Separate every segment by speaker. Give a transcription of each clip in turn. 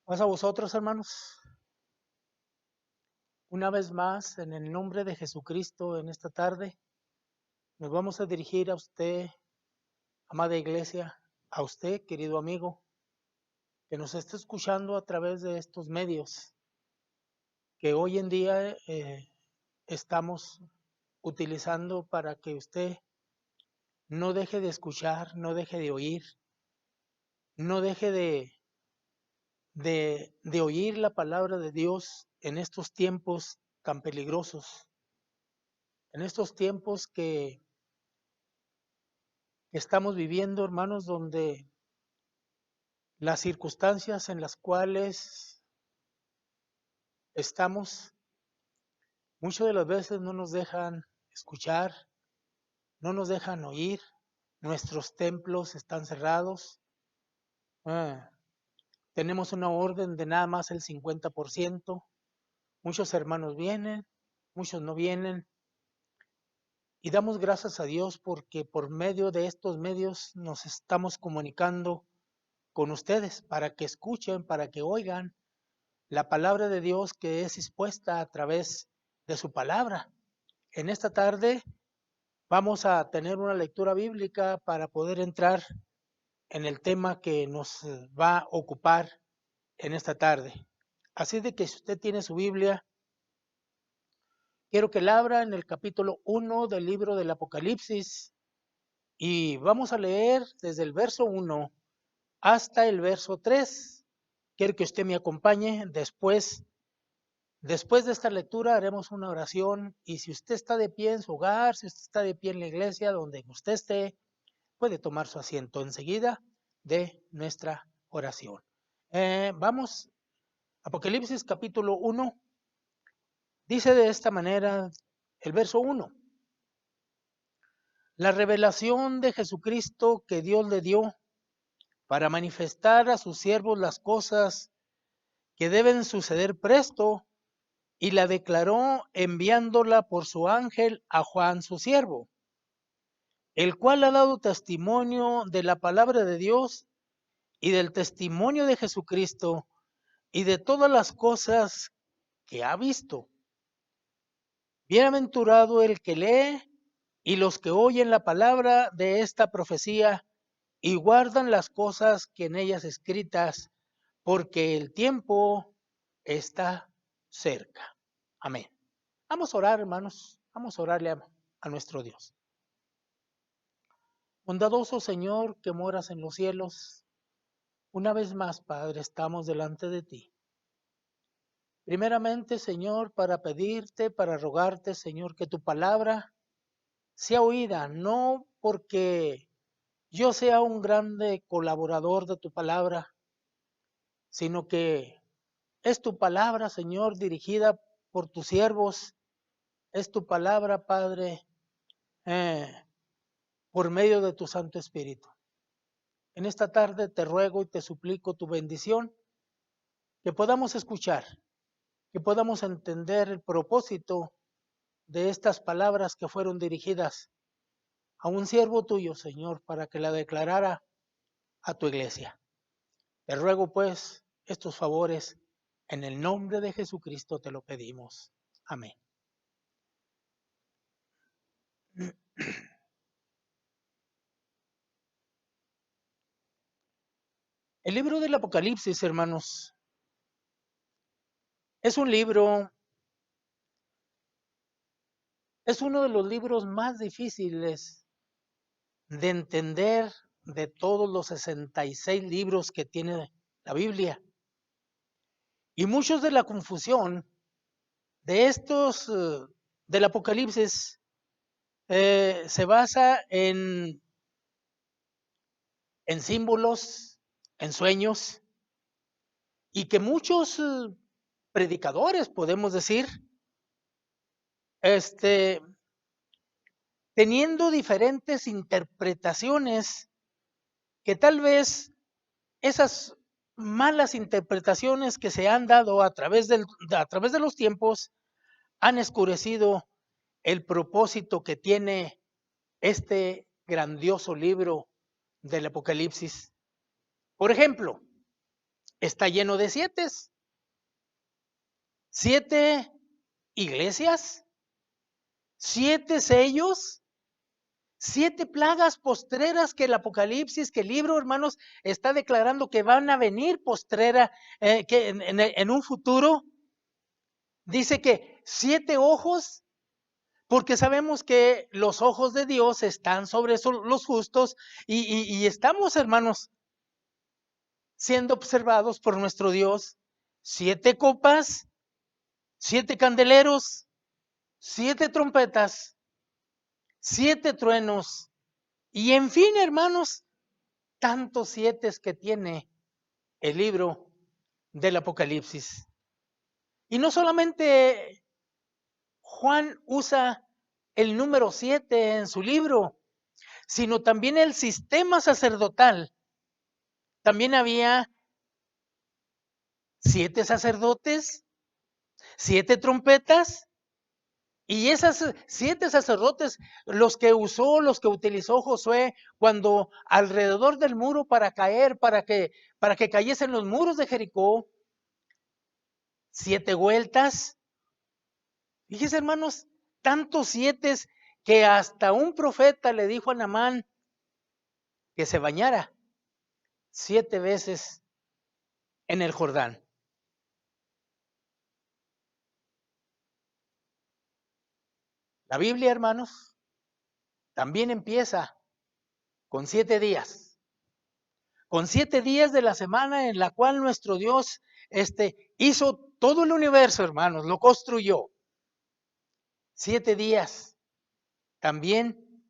Speaker 1: Paz a vosotros, hermanos. Una vez más, en el nombre de Jesucristo, en esta tarde, nos vamos a dirigir a usted, amada iglesia, a usted, querido amigo, que nos está escuchando a través de estos medios que hoy en día estamos utilizando para que usted no deje de escuchar, no deje de oír, no deje de oír la palabra de Dios en estos tiempos tan peligrosos, en estos tiempos que estamos viviendo, hermanos, donde las circunstancias en las cuales estamos muchas de las veces no nos dejan escuchar, no nos dejan oír, nuestros templos están cerrados, ah, tenemos una orden de nada más el 50%, muchos hermanos vienen, muchos no vienen, y damos gracias a Dios porque por medio de estos medios nos estamos comunicando con ustedes para que escuchen, para que oigan la palabra de Dios que es expuesta a través de su palabra. En esta tarde vamos a tener una lectura bíblica para poder entrar en el tema que nos va a ocupar en esta tarde. Así de que si usted tiene su Biblia, quiero que la abra en el capítulo 1 del libro del Apocalipsis y vamos a leer desde el verso 1 hasta el verso 3. Quiero que usted me acompañe. Después de esta lectura haremos una oración y si usted está de pie en su hogar, si usted está de pie en la iglesia, donde usted esté, puede tomar su asiento enseguida de nuestra oración. Vamos, Apocalipsis capítulo 1, dice de esta manera el verso 1. La revelación de Jesucristo que Dios le dio para manifestar a sus siervos las cosas que deben suceder presto, y la declaró enviándola por su ángel a Juan su siervo, el cual ha dado testimonio de la palabra de Dios y del testimonio de Jesucristo y de todas las cosas que ha visto. Bienaventurado el que lee y los que oyen la palabra de esta profecía y guardan las cosas que en ellas escritas, porque el tiempo está cerca. Amén. Vamos a orar, hermanos. Vamos a orarle a nuestro Dios. Bondadoso Señor que moras en los cielos, una vez más, Padre, estamos delante de ti. Primeramente, Señor, para pedirte, para rogarte, Señor, que tu palabra sea oída, no porque yo sea un grande colaborador de tu palabra, sino que es tu palabra, Señor, dirigida por tus siervos, es tu palabra, Padre, por medio de tu Santo Espíritu. En esta tarde te ruego y te suplico tu bendición, que podamos escuchar, que podamos entender el propósito de estas palabras que fueron dirigidas a un siervo tuyo, Señor, para que la declarara a tu iglesia. Te ruego, pues, estos favores, en el nombre de Jesucristo te lo pedimos. Amén. El libro del Apocalipsis, hermanos, es un libro, es uno de los libros más difíciles de entender de todos los 66 libros que tiene la Biblia. Y muchos de la confusión de estos, del Apocalipsis, se basa en símbolos, en sueños, y que muchos predicadores, podemos decir, este, teniendo diferentes interpretaciones, que tal vez esas malas interpretaciones que se han dado a través de los tiempos han escurecido el propósito que tiene este grandioso libro del Apocalipsis. Por ejemplo, está lleno de siete. 7 iglesias, 7 sellos, 7 plagas postreras que el Apocalipsis, que el libro, hermanos, está declarando que van a venir postrera, que en un futuro. Dice que 7 ojos, porque sabemos que los ojos de Dios están sobre los justos y estamos, hermanos, siendo observados por nuestro Dios. 7 copas, 7 candeleros, 7 trompetas, 7 truenos, y en fin, hermanos, tantos 7 que tiene el libro del Apocalipsis. Y no solamente Juan usa el número 7 en su libro, sino también el sistema sacerdotal. También había 7 sacerdotes, 7 trompetas, y esas 7 sacerdotes, los que utilizó Josué cuando alrededor del muro para que cayesen los muros de Jericó, 7 vueltas. Fíjense, hermanos, tantos 7 que hasta un profeta le dijo a Naamán que se bañara 7 veces en el Jordán. La Biblia, hermanos, también empieza con 7 días. Con 7 días de la semana en la cual nuestro Dios hizo todo el universo, hermanos, lo construyó. 7 días también.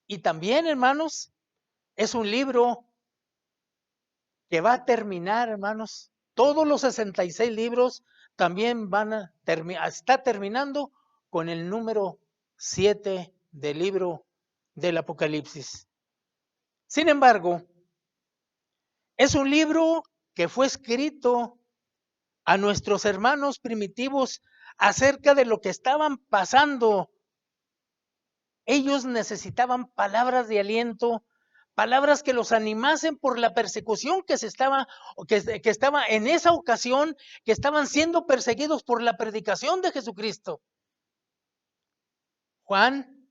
Speaker 1: Y también, hermanos, es un libro que va a terminar, hermanos. Todos los 66 libros también van a terminar, está terminando con el número 7 del libro del Apocalipsis. Sin embargo, es un libro que fue escrito a nuestros hermanos primitivos acerca de lo que estaban pasando. Ellos necesitaban palabras de aliento, palabras que los animasen por la persecución que estaba en esa ocasión, que estaban siendo perseguidos por la predicación de Jesucristo. Juan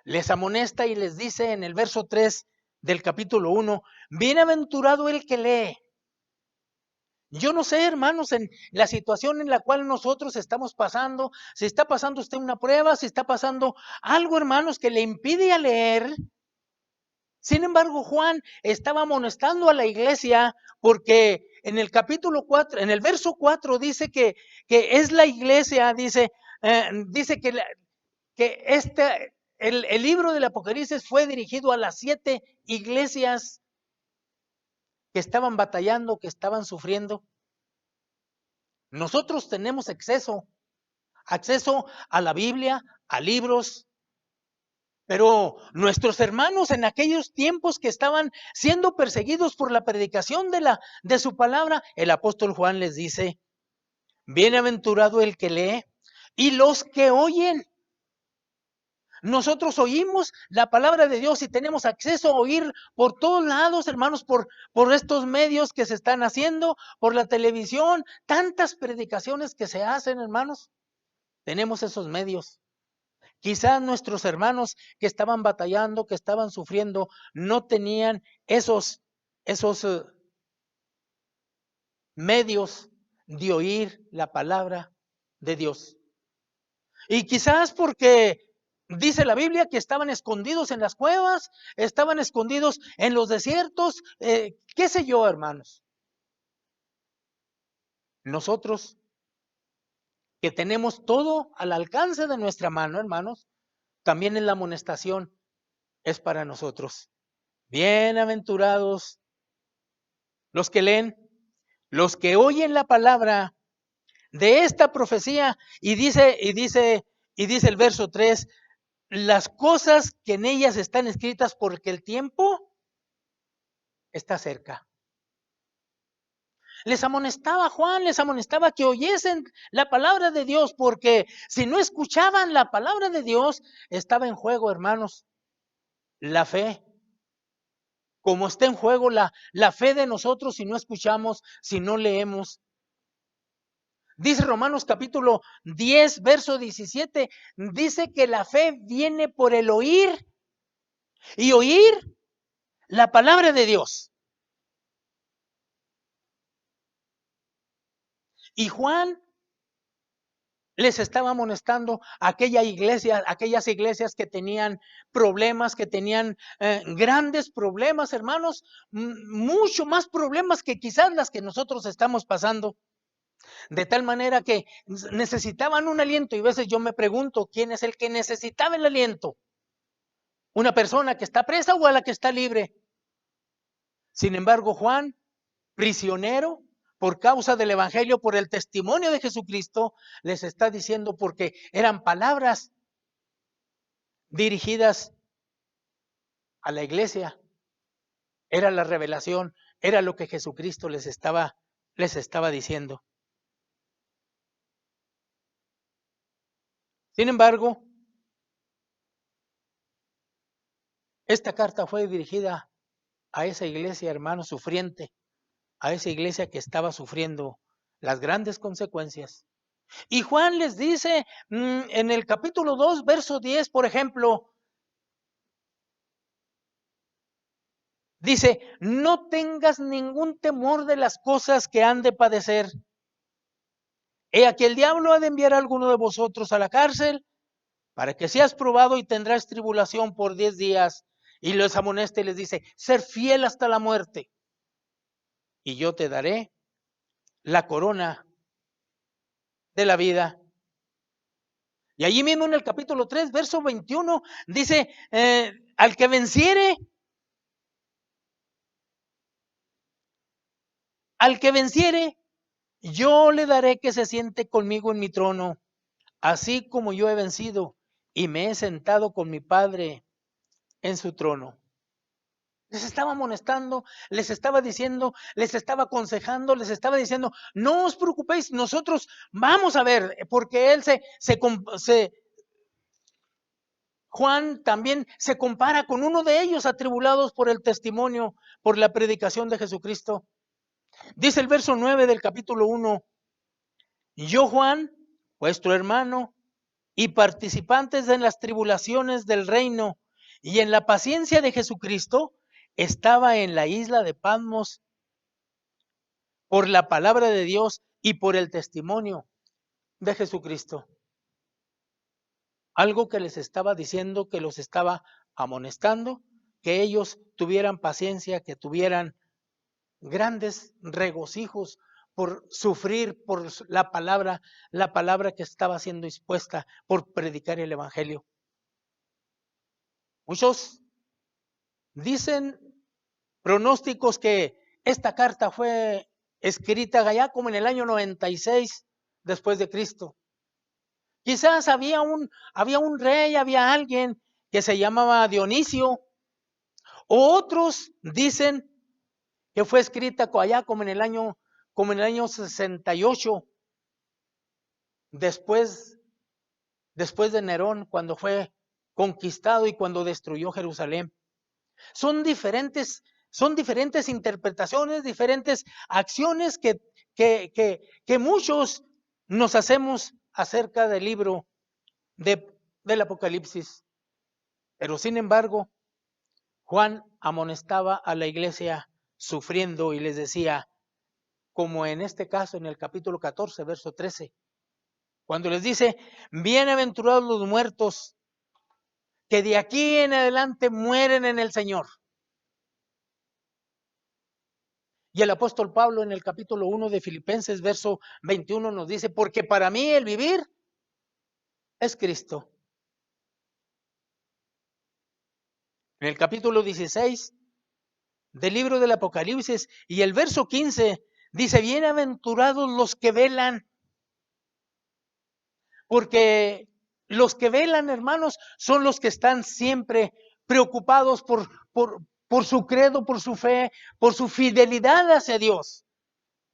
Speaker 1: les amonesta y les dice en el verso 3 del capítulo 1, bienaventurado el que lee. Yo no sé, hermanos, en la situación en la cual nosotros estamos pasando, si está pasando usted una prueba, si está pasando algo, hermanos, que le impide a leer. Sin embargo, Juan estaba amonestando a la iglesia porque en el capítulo 4, en el verso 4 dice que es la iglesia, dice que el libro del Apocalipsis fue dirigido a las 7 iglesias que estaban batallando, que estaban sufriendo. Nosotros tenemos acceso a la Biblia, a libros, pero nuestros hermanos en aquellos tiempos que estaban siendo perseguidos por la predicación de su palabra, el apóstol Juan les dice, bienaventurado el que lee y los que oyen. Nosotros oímos la palabra de Dios y tenemos acceso a oír por todos lados, hermanos, por estos medios que se están haciendo, por la televisión, tantas predicaciones que se hacen, hermanos. Tenemos esos medios. Quizás nuestros hermanos que estaban batallando, que estaban sufriendo, no tenían esos medios de oír la palabra de Dios. Y quizás porque dice la Biblia que estaban escondidos en las cuevas, estaban escondidos en los desiertos, qué sé yo, hermanos. Nosotros que tenemos todo al alcance de nuestra mano, hermanos, también en la amonestación es para nosotros. Bienaventurados los que leen, los que oyen la palabra de esta profecía, y dice el verso 3, las cosas que en ellas están escritas porque el tiempo está cerca. Les amonestaba Juan, les amonestaba que oyesen la palabra de Dios, porque si no escuchaban la palabra de Dios, estaba en juego, hermanos, la fe. como está en juego la fe de nosotros si no escuchamos, si no leemos. Dice Romanos capítulo 10, verso 17, dice que la fe viene por el oír y oír la palabra de Dios. Y Juan les estaba amonestando a aquellas iglesias que tenían problemas, que tenían grandes problemas, hermanos, mucho más problemas que quizás las que nosotros estamos pasando. De tal manera que necesitaban un aliento, y a veces yo me pregunto, ¿quién es el que necesitaba el aliento? ¿Una persona que está presa o a la que está libre? Sin embargo, Juan, prisionero por causa del evangelio, por el testimonio de Jesucristo, les está diciendo, porque eran palabras dirigidas a la iglesia, era la revelación, era lo que Jesucristo les estaba diciendo. Sin embargo, esta carta fue dirigida a esa iglesia, hermano, sufriente, a esa iglesia que estaba sufriendo las grandes consecuencias. Y Juan les dice en el capítulo 2, verso 10, por ejemplo, dice, no tengas ningún temor de las cosas que han de padecer. He aquí el diablo ha de enviar a alguno de vosotros a la cárcel para que seas probado y tendrás tribulación por 10 días. Y los amonesta y les dice, ser fiel hasta la muerte. Y yo te daré la corona de la vida. Y allí mismo en el capítulo 3, verso 21, dice, al que venciere, yo le daré que se siente conmigo en mi trono, así como yo he vencido y me he sentado con mi Padre en su trono. Les estaba amonestando, les estaba diciendo, les estaba aconsejando, les estaba diciendo, no os preocupéis, nosotros vamos a ver, porque él Juan también se compara con uno de ellos atribulados por el testimonio, por la predicación de Jesucristo. Dice el verso 9 del capítulo 1, yo Juan, vuestro hermano, y participantes en las tribulaciones del reino y en la paciencia de Jesucristo, estaba en la isla de Patmos por la palabra de Dios y por el testimonio de Jesucristo. Algo que les estaba diciendo, que los estaba amonestando, que ellos tuvieran paciencia, que tuvieran grandes regocijos por sufrir por la palabra que estaba siendo expuesta por predicar el evangelio. Muchos dicen pronósticos que esta carta fue escrita allá como en el año 96 después de Cristo. Quizás había un rey, había alguien que se llamaba Dionisio, o otros dicen que fue escrita allá como en el año 68 después de Nerón, cuando fue conquistado y cuando destruyó Jerusalén. Son diferentes interpretaciones, diferentes acciones que muchos nos hacemos acerca del libro del Apocalipsis. Pero sin embargo, Juan amonestaba a la iglesia sufriendo y les decía, como en este caso en el capítulo 14, verso 13, cuando les dice, bienaventurados los muertos que de aquí en adelante mueren en el Señor. Y el apóstol Pablo en el capítulo 1 de Filipenses, verso 21 nos dice, porque para mí el vivir es Cristo. En el capítulo 16 del libro del Apocalipsis y el verso 15 dice, bienaventurados los que velan, porque los que velan, hermanos, son los que están siempre preocupados por su credo, por su fe, por su fidelidad hacia Dios.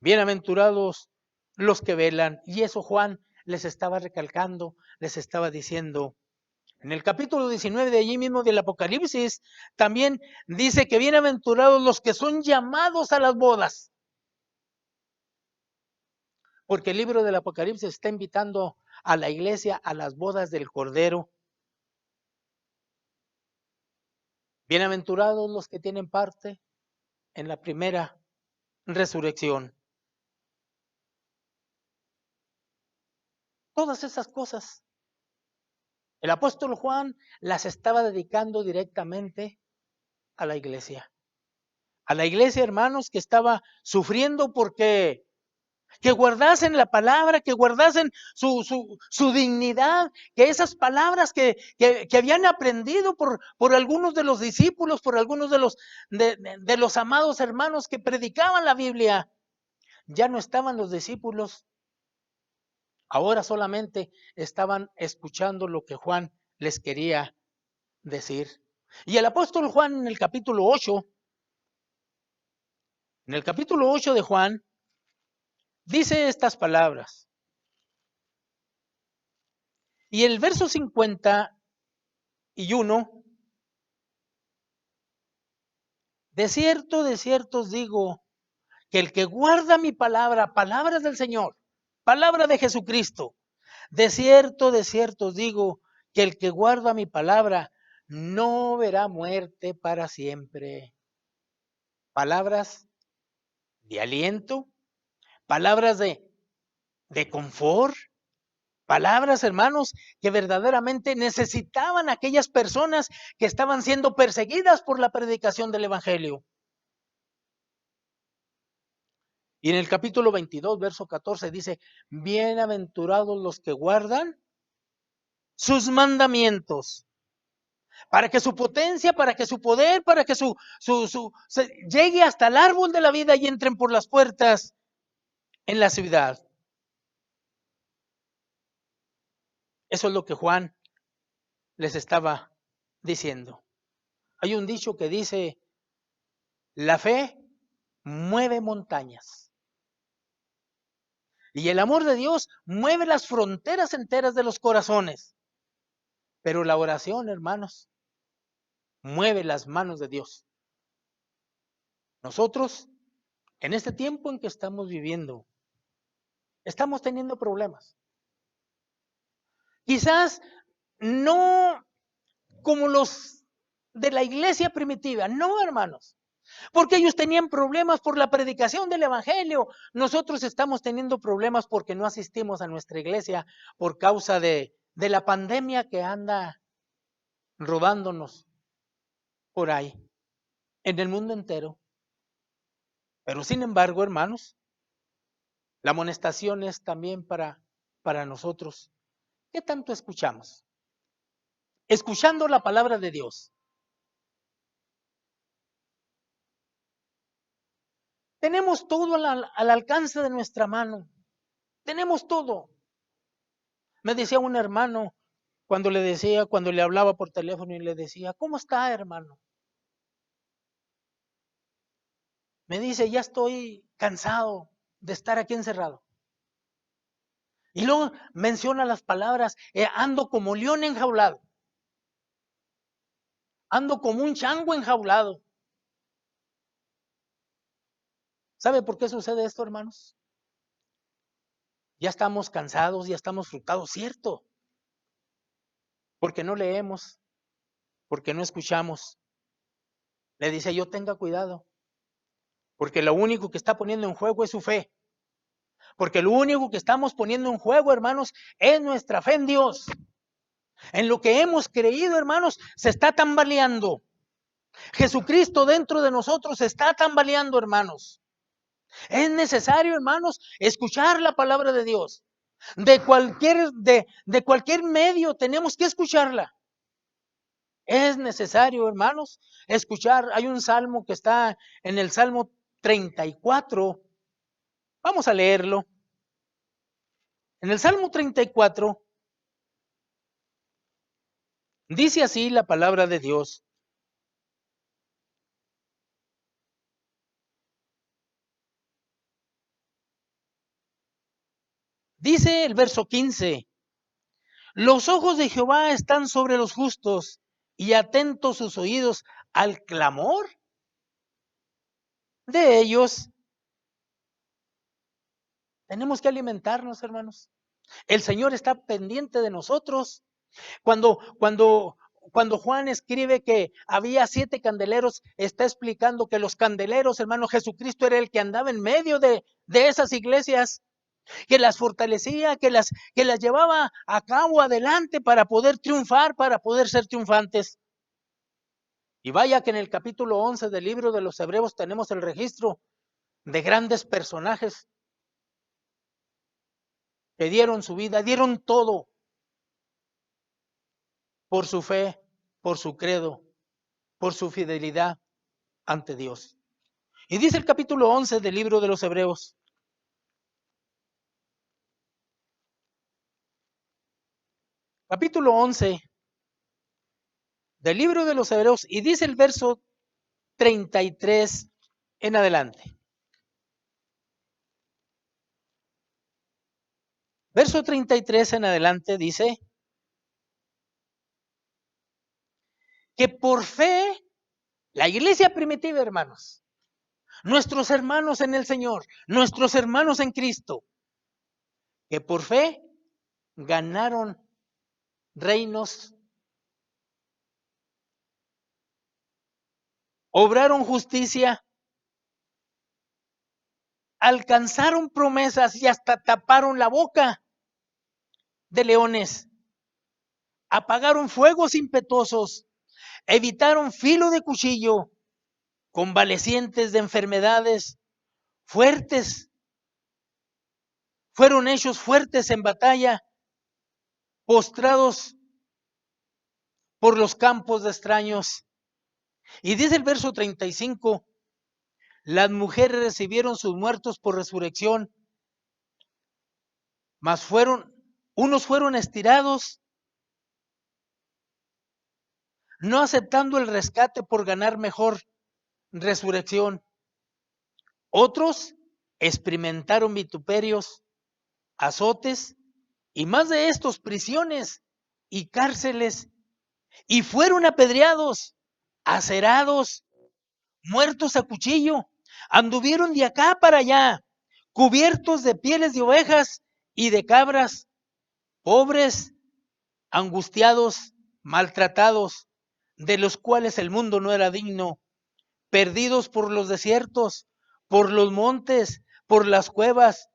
Speaker 1: Bienaventurados los que velan. Y eso Juan les estaba recalcando, les estaba diciendo En el capítulo 19 de allí mismo del Apocalipsis, también dice que bienaventurados los que son llamados a las bodas. Porque el libro del Apocalipsis está invitando a la iglesia a las bodas del Cordero. Bienaventurados los que tienen parte en la primera resurrección. Todas esas cosas, el apóstol Juan las estaba dedicando directamente a la iglesia. A la iglesia, hermanos, que estaba sufriendo porque que guardasen la palabra, que guardasen su dignidad, que esas palabras que habían aprendido por algunos de los discípulos, por algunos de los amados hermanos que predicaban la Biblia, ya no estaban los discípulos, ahora solamente estaban escuchando lo que Juan les quería decir. Y el apóstol Juan en el capítulo 8, de Juan, dice estas palabras. Y el verso 51, de cierto os digo, que el que guarda mi palabra, palabras del Señor, palabra de Jesucristo, de cierto os digo, que el que guarda mi palabra no verá muerte para siempre. Palabras de aliento, palabras de confort, palabras, hermanos, que verdaderamente necesitaban aquellas personas que estaban siendo perseguidas por la predicación del Evangelio. Y en el capítulo 22, verso 14 dice, bienaventurados los que guardan sus mandamientos, para que su potencia, para que su poder, para que llegue hasta el árbol de la vida y entren por las puertas en la ciudad. Eso es lo que Juan les estaba diciendo. Hay un dicho que dice, la fe mueve montañas. Y el amor de Dios mueve las fronteras enteras de los corazones. Pero la oración, hermanos, mueve las manos de Dios. Nosotros, en este tiempo en que estamos viviendo, estamos teniendo problemas. Quizás no como los de la iglesia primitiva, no, hermanos, porque ellos tenían problemas por la predicación del evangelio. Nosotros estamos teniendo problemas porque no asistimos a nuestra iglesia por causa de la pandemia que anda rodándonos por ahí, en el mundo entero. Pero sin embargo, hermanos, la amonestación es también para nosotros. ¿Qué tanto escuchamos? Escuchando la palabra de Dios. Tenemos todo al alcance de nuestra mano. Tenemos todo. Me decía un hermano cuando le hablaba por teléfono y le decía, ¿cómo está, hermano? Me dice, ya estoy cansado de estar aquí encerrado. Y luego menciona las palabras, ando como león enjaulado. Ando como un chango enjaulado. ¿Sabe por qué sucede esto, hermanos? Ya estamos cansados, ya estamos frutados, cierto. Porque no leemos, porque no escuchamos. Le dice yo, tenga cuidado, porque lo único que está poniendo en juego es su fe. Porque lo único que estamos poniendo en juego, hermanos, es nuestra fe en Dios. En lo que hemos creído, hermanos, se está tambaleando. Jesucristo dentro de nosotros se está tambaleando, hermanos. Es necesario, hermanos, escuchar la palabra de Dios. De cualquier medio tenemos que escucharla. Es necesario, hermanos, escuchar. Hay un salmo que está en el Salmo 34. Vamos a leerlo. En el Salmo 34 dice así la palabra de Dios. Dice el verso 15. Los ojos de Jehová están sobre los justos y atentos sus oídos al clamor de ellos. Tenemos que alimentarnos, hermanos. El Señor está pendiente de nosotros. Cuando, cuando, cuando Juan escribe que había 7 candeleros, está explicando que los candeleros, hermano, Jesucristo era el que andaba en medio de esas iglesias, que las fortalecía, que las llevaba a cabo adelante para poder triunfar, para poder ser triunfantes. Y vaya que en el capítulo 11 del libro de los Hebreos tenemos el registro de grandes personajes que dieron su vida, dieron todo por su fe, por su credo, por su fidelidad ante Dios. Y dice el capítulo 11 del libro de los Hebreos, capítulo 11 del libro de los Hebreos, y dice el verso 33 en adelante. Verso 33 en adelante dice que por fe, la iglesia primitiva, hermanos, nuestros hermanos en el Señor, nuestros hermanos en Cristo, que por fe ganaron reinos, obraron justicia, alcanzaron promesas y hasta taparon la boca de leones, apagaron fuegos impetuosos, evitaron filo de cuchillo, convalecientes de enfermedades, fuertes, fueron hechos fuertes en batalla, postrados por los campos de extraños. Y dice el verso 35, las mujeres recibieron sus muertos por resurrección, mas unos fueron estirados, no aceptando el rescate por ganar mejor resurrección. Otros experimentaron vituperios, azotes, y más de estos, prisiones y cárceles, y fueron apedreados, acerados, muertos a cuchillo, anduvieron de acá para allá, cubiertos de pieles de ovejas y de cabras, pobres, angustiados, maltratados, de los cuales el mundo no era digno, perdidos por los desiertos, por los montes, por las cuevas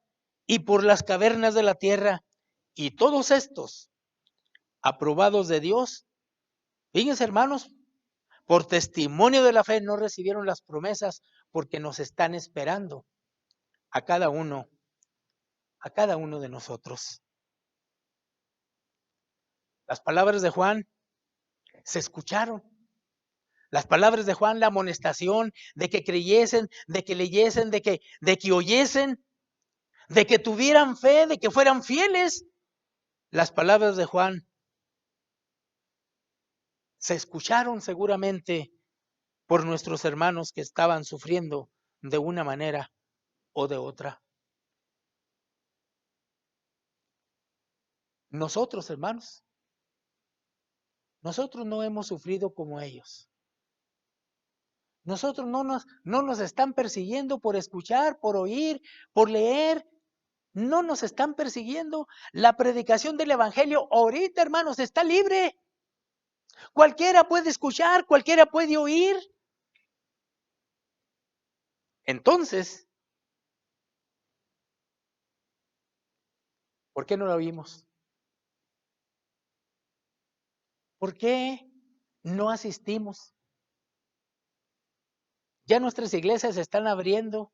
Speaker 1: y por las cavernas de la tierra. Y todos estos, aprobados de Dios, fíjense hermanos, por testimonio de la fe no recibieron las promesas porque nos están esperando a cada uno de nosotros. Las palabras de Juan se escucharon. Las palabras de Juan, la amonestación de que creyesen, de que leyesen, de que oyesen, de que tuvieran fe, de que fueran fieles. Las palabras de Juan se escucharon seguramente por nuestros hermanos que estaban sufriendo de una manera o de otra. Nosotros, hermanos, nosotros no hemos sufrido como ellos. Nosotros no nos están persiguiendo por escuchar, por oír, por leer. No nos están persiguiendo. La predicación del evangelio ahorita, hermanos, está libre. Cualquiera puede escuchar, cualquiera puede oír. Entonces, ¿por qué no lo oímos? ¿Por qué no asistimos? Ya nuestras iglesias se están abriendo.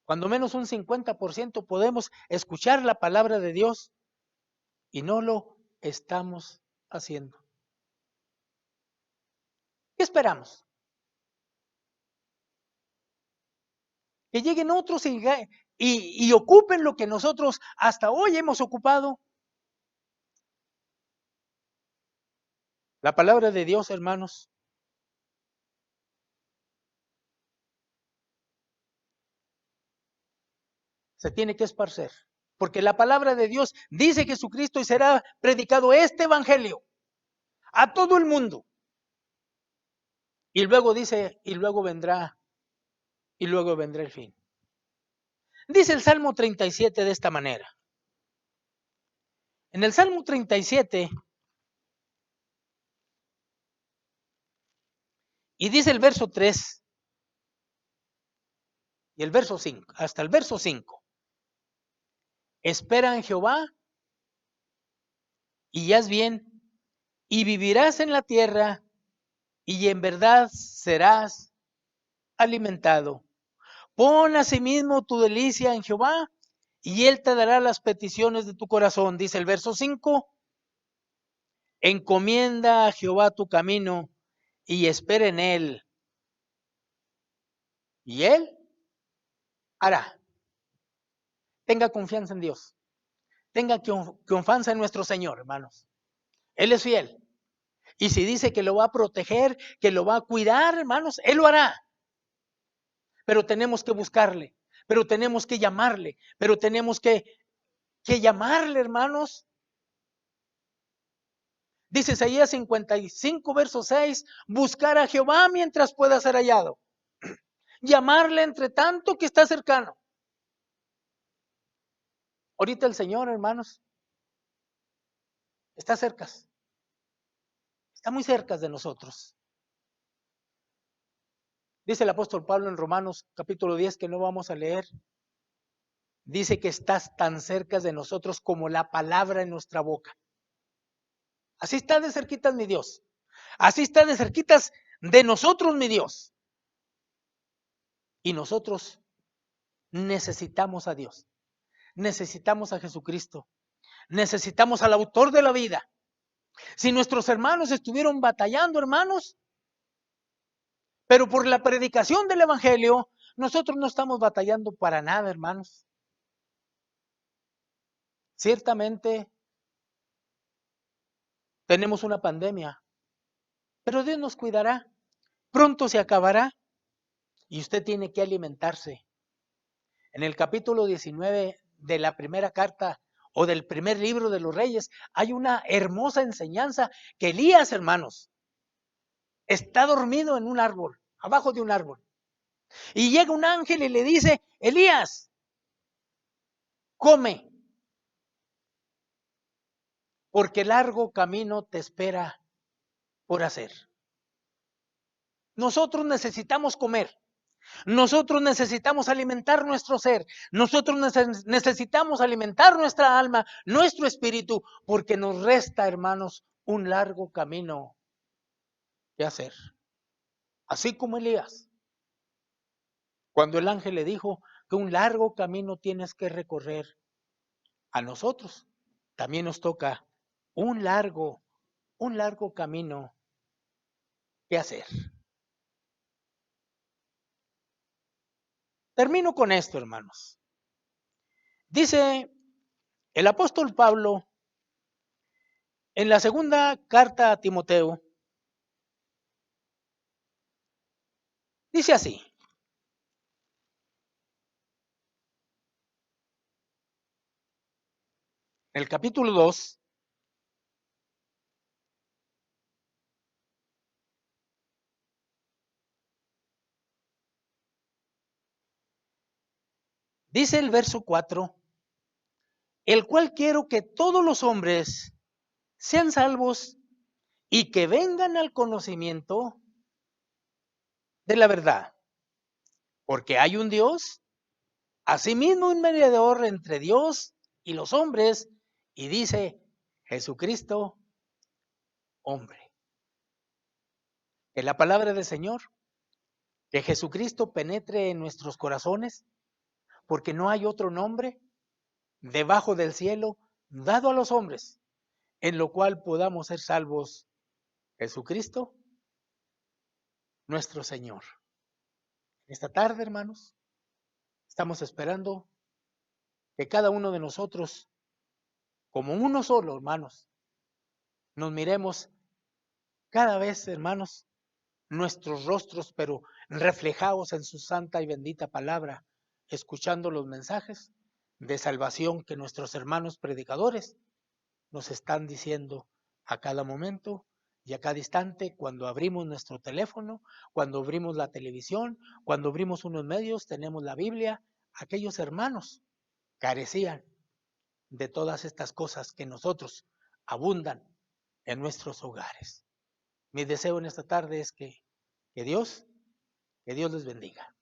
Speaker 1: Cuando menos un 50% podemos escuchar la palabra de Dios y no lo estamos haciendo. ¿Qué esperamos? Que lleguen otros y ocupen lo que nosotros hasta hoy hemos ocupado. La palabra de Dios, hermanos, se tiene que esparcer. Porque la palabra de Dios dice Jesucristo y será predicado este evangelio a todo el mundo. Y luego dice, y luego vendrá el fin. Dice el Salmo 37 de esta manera. En el Salmo 37, y dice el verso 3 y el verso 5, hasta el verso 5. Espera en Jehová y haz bien, y vivirás en la tierra, y en verdad serás alimentado. Pon asimismo tu delicia en Jehová, y él te dará las peticiones de tu corazón. Dice el verso 5. Encomienda a Jehová tu camino, y espera en él, y él hará. Tenga confianza en Dios. Tenga confianza en nuestro Señor, hermanos. Él es fiel. Y si dice que lo va a proteger, que lo va a cuidar, hermanos, Él lo hará. Pero tenemos que buscarle, pero tenemos que llamarle, pero tenemos que llamarle, hermanos. Dice Isaías 55, verso 6, buscar a Jehová mientras pueda ser hallado. Llamarle entre tanto que está cercano. Ahorita el Señor, hermanos, está cerca. Está muy cerca de nosotros. Dice el apóstol Pablo en Romanos capítulo 10, que no vamos a leer. Dice que estás tan cerca de nosotros como la palabra en nuestra boca. Así está de cerquitas mi Dios. Así está de cerquitas de nosotros mi Dios. Y nosotros necesitamos a Dios. Necesitamos a Jesucristo. Necesitamos al autor de la vida. Si nuestros hermanos estuvieron batallando, hermanos, pero por la predicación del evangelio, nosotros no estamos batallando para nada, hermanos. Ciertamente tenemos una pandemia, pero Dios nos cuidará. Pronto se acabará y usted tiene que alimentarse. En el capítulo 19 de la primera carta o del primer libro de los Reyes hay una hermosa enseñanza que Elías, hermanos, está dormido en un árbol, abajo de un árbol. Y llega un ángel y le dice, Elías, come, porque largo camino te espera por hacer. Nosotros necesitamos comer. Nosotros necesitamos alimentar nuestro ser. Nosotros necesitamos alimentar nuestra alma, nuestro espíritu, porque nos resta, hermanos, un largo camino que hacer. Así como Elías, cuando el ángel le dijo que un largo camino tienes que recorrer, a nosotros también nos toca un largo camino que hacer. Termino con esto, hermanos. Dice el apóstol Pablo en la segunda carta a Timoteo, dice así: en el capítulo 2, dice el verso 4, el cual quiero que todos los hombres sean salvos y que vengan al conocimiento de la verdad, porque hay un Dios, asimismo un mediador entre Dios y los hombres, y dice Jesucristo, hombre. Que la palabra del Señor, que Jesucristo penetre en nuestros corazones, porque no hay otro nombre debajo del cielo dado a los hombres, en lo cual podamos ser salvos. Jesucristo, nuestro Señor. Esta tarde, hermanos, estamos esperando que cada uno de nosotros, como uno solo, hermanos, nos miremos cada vez, hermanos, nuestros rostros, pero reflejados en su santa y bendita palabra, escuchando los mensajes de salvación que nuestros hermanos predicadores nos están diciendo a cada momento y a cada instante, cuando abrimos nuestro teléfono, cuando abrimos la televisión, cuando abrimos unos medios, tenemos la Biblia. Aquellos hermanos carecían de todas estas cosas que nosotros abundan en nuestros hogares. Mi deseo en esta tarde es que Dios, que Dios les bendiga.